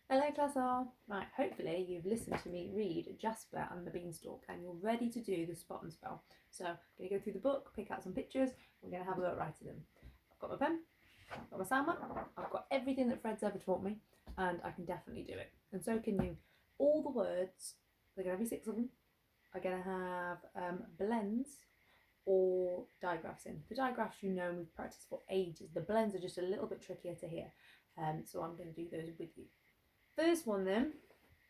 Hello class R. Right, hopefully you've listened to me read Jasper and the Beanstalk and you're ready to do the spot and spell. So I'm going to go through the book, pick out some pictures, we're going to have a go at writing them. I've got my pen, I've got my sound map, I've got everything that Fred's ever taught me and I can definitely do it. And so can you. All the words, they're going to be 6 of them, are going to have blends or digraphs in. The digraphs you know and we've practiced for ages. The blends are just a little bit trickier to hear. So I'm going to do those with you. First one then,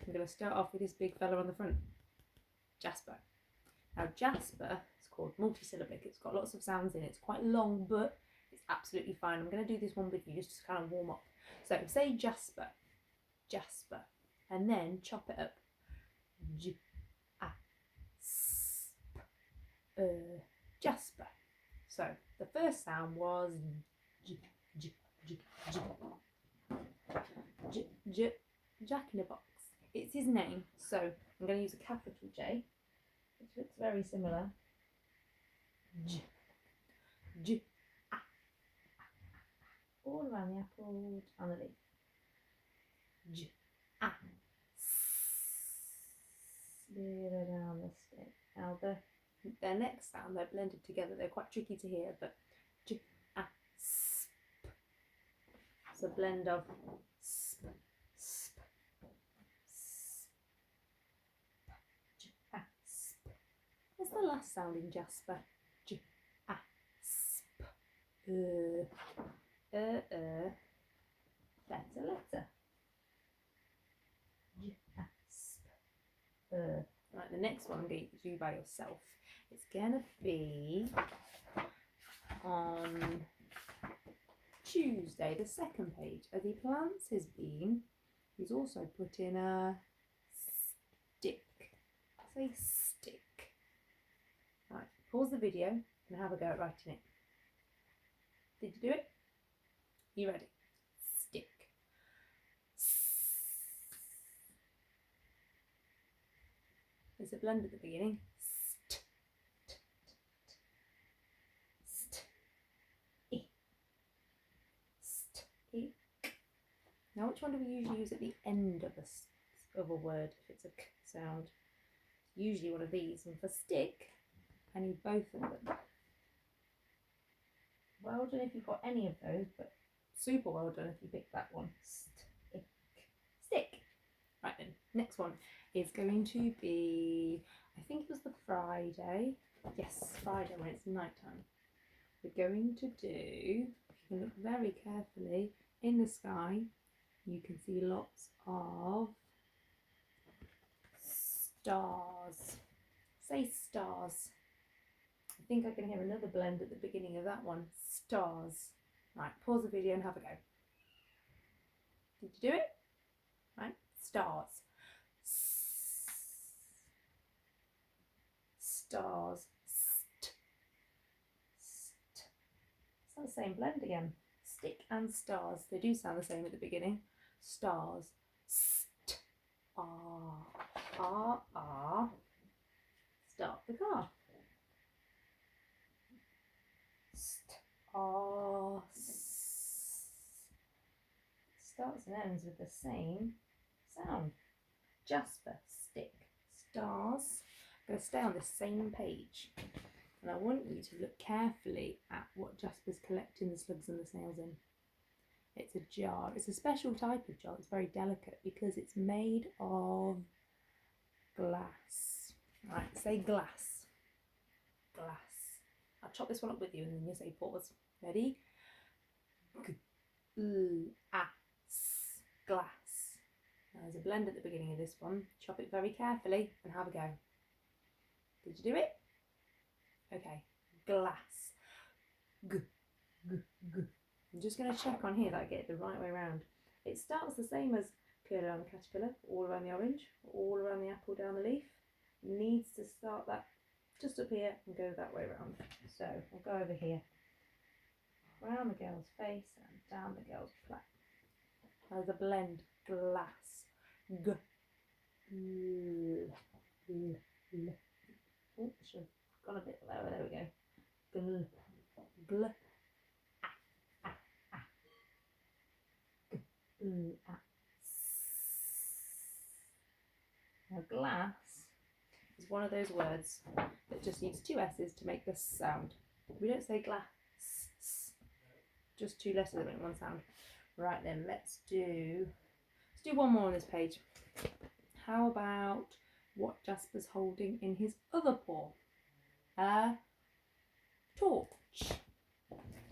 I'm going to start off with this big fella on the front, Jasper. Now Jasper is called multisyllabic, it's got lots of sounds in it, it's quite long but it's absolutely fine. I'm going to do this one with you just to kind of warm up. So say Jasper, Jasper, and then chop it up. J, a, s, p, Jasper. So the first sound was j, j, j, j, j, j. Jack in a Box. It's his name, so I'm going to use a capital J, which looks very similar. J, j, a, all around the apple and the leaf. J, a, s, down the stick. Now their next sound, they're blended together. They're quite tricky to hear, but j, a, s, p. It's a blend of sp, sp. What's the last sound in Jasper? J, a, sp, letter, letter. J, a, sp, Right, the next one I'm going to do by yourself. It's going to be on Tuesday, the second page. As he plants his bean, he's also put in a stick. Say stick. Right, pause the video and have a go at writing it. Did you do it? You ready? Stick. There's a blend at the beginning. St, t, st, I, st, I. Now, which one do we usually use at the end of a word if it's a k sound? Usually one of these. And for stick, I need both of them. Well done if you've got any of those, but super well done if you pick that one. Stick. Stick. Right then, next one is going to be, I think it was the Friday. Yes, Friday when it's nighttime. We're going to do, if you can look very carefully, in the sky, you can see lots of stars. Say stars. I think I can hear another blend at the beginning of that one. Stars. Right, pause the video and have a go. Did you do it? Right, stars. Stars. St. St. It's not the same blend again. Stick and stars. They do sound the same at the beginning. Stars. St. Ah. Start the car. Starts and ends with the same sound. Jasper, stick, stars. I'm going to stay on the same page and I want you to look carefully at what Jasper's collecting the slugs and the snails in. It's a jar. It's a special type of jar. It's very delicate because it's made of glass. Right, say glass. Glass. I'll chop this one up with you and then you say pause. Ready? Glass. Now there's a blend at the beginning of this one. Chop it very carefully and have a go. Did you do it? Okay. Glass. G. I'm just going to check on here that I get it the right way around. It starts the same as curl around the caterpillar, all around the orange, all around the apple, down the leaf. It needs to start that just up here and go that way around. So I'll go over here, around the girl's face and down the girl's flat. There's a blend. Glass. G. L. Oh, should have gone a bit lower. There we go. Gl. glass is one of those words that just needs two S's to make the sound. We don't say glass, just two letters that make one sound. Right then, let's do one more on this page. How about what Jasper's holding in his other paw? A torch.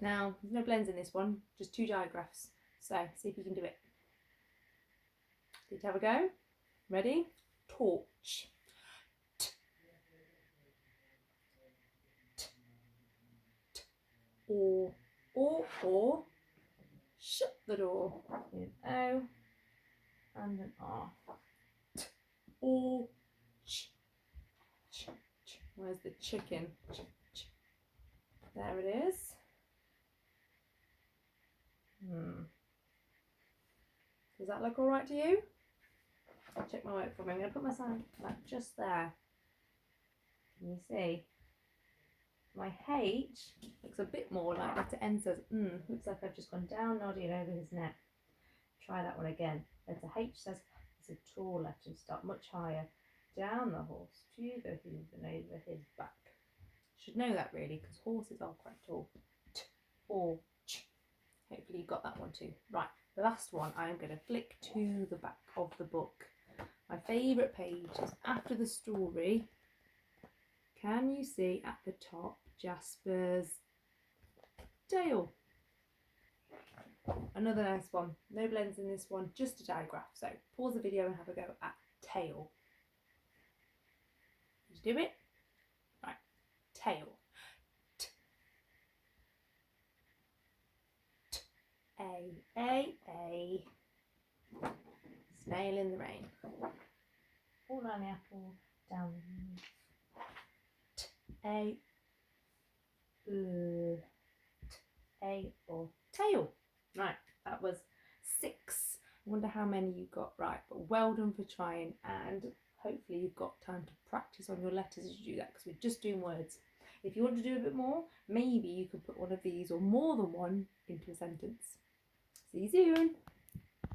Now, there's no blends in this one, just two digraphs. So, see if you can do it. Did you have a go? Ready? Torch. T. T. T. Or. Shut the door. An O and an R. T. Or. Ch. Ch. Ch. Where's the chicken? Ch. Ch. There it is. Does that look all right to you? I'll check my work for me. I'm going to put my sign like just there. Can you see? My H looks a bit more like letter N says, looks like I've just gone down, nodding over his neck. Try that one again. Letter H says it's a tall letter, start much higher. Down the horse, to the hoof and over his back. Should know that really, because horses are quite tall. T or ch. Hopefully you got that one too. Right, the last one I'm going to flick to the back of the book. My favourite page is after the story. Can you see at the top Jasper's tail? Another nice one. No blends in this one, just a digraph. So pause the video and have a go at tail. Did you do it? Right, tail. T. T. A. Snail in the rain. All on the apple, down the leaf. T. A or tail. Right, that was 6. I wonder how many you got right, but well done for trying, and hopefully you've got time to practice on your letters as you do that, because we're just doing words. If you want to do a bit more, maybe you could put one of these or more than one into a sentence. See you soon.